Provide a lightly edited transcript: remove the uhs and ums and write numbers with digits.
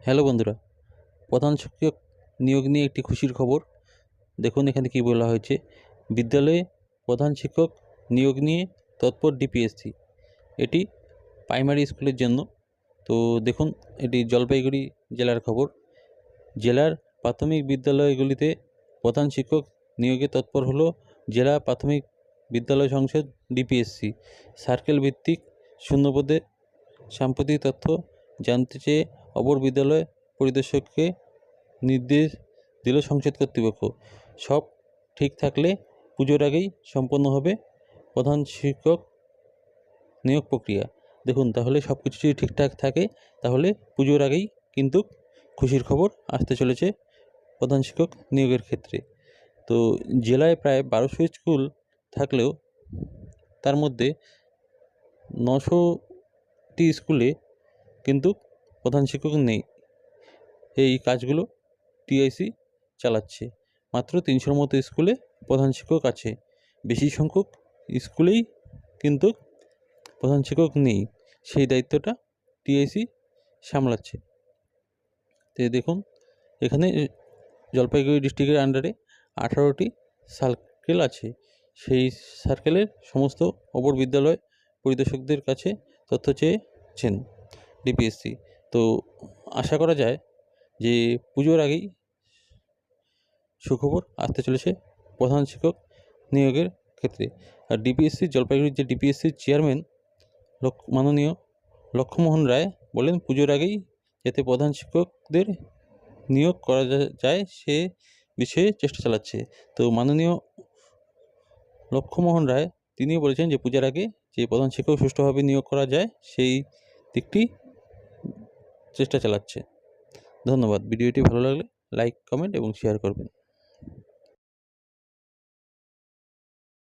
Hello বন্ধুরা, প্রধান শিক্ষক নিয়োগ নিয়ে একটি খুশির খবর। দেখুন এখানে কী বলা হয়েছে। বিদ্যালয়ে প্রধান শিক্ষক নিয়োগ নিয়ে তৎপর ডিপিএসসি। এটি প্রাইমারি স্কুলের জন্য। তো দেখুন, এটি জলপাইগুড়ি জেলার খবর। জেলার প্রাথমিক বিদ্যালয়গুলিতে প্রধান শিক্ষক নিয়োগে তৎপর হলো জেলা প্রাথমিক বিদ্যালয় সংসদ ডিপিএসসি। সার্কেল ভিত্তিক শূন্যপদে সাম্প্রতিক তথ্য জানতে চেয়ে অপর বিদ্যালয় পরিদর্শককে নির্দেশ দিল সংসদ কর্তৃপক্ষ। সব ঠিক থাকলে পুজোর আগেই সম্পন্ন হবে প্রধান শিক্ষক নিয়োগ প্রক্রিয়া। দেখুন, তাহলে সব কিছু যদি ঠিকঠাক থাকে তাহলে পুজোর আগেই কিন্তু খুশির খবর আসতে চলেছে প্রধান শিক্ষক নিয়োগের ক্ষেত্রে। তো জেলায় প্রায় 1200 স্কুল থাকলেও তার মধ্যে 900টি স্কুলে কিন্তু প্রধান শিক্ষক নেই। এই কাজগুলো টিআইসি চালাচ্ছে। মাত্র 300-র মতো স্কুলে প্রধান শিক্ষক আছে। বেশি সংখ্যক স্কুলেই কিন্তু প্রধান শিক্ষক নেই, সেই দায়িত্বটা টিআইসি সামলাচ্ছে। তো দেখুন, এখানে জলপাইগুড়ি ডিস্ট্রিক্টের আন্ডারে 18টি সার্কেল আছে। সেই সার্কেলের সমস্ত অপর বিদ্যালয় পরিদর্শকদের কাছে তথ্য চেয়েছেন ডিপিএসসি। তো আশা করা যায় যে পুজোর আগেই সুখবর আসতে চলেছে প্রধান শিক্ষক নিয়োগের ক্ষেত্রে। আর ডিপিএসসি জলপাইগুড়ির যে ডিপিএসসির চেয়ারম্যান মাননীয় লক্ষ্যমোহন রায় বলেন, পুজোর আগেই যাতে প্রধান শিক্ষকদের নিয়োগ করা যায় সে বিষয়ে চেষ্টা চালাচ্ছে। তো মাননীয় লক্ষ্যমোহন রায় তিনিও বলেছেন যে পূজার আগে যে প্রধান শিক্ষক সুষ্ঠুভাবে নিয়োগ করা যায় সেই দিকটি চেষ্টা চালাচ্ছে। ধন্যবাদ। ভিডিওটি ভালো লাগলে লাইক, কমেন্ট এবং শেয়ার করবেন।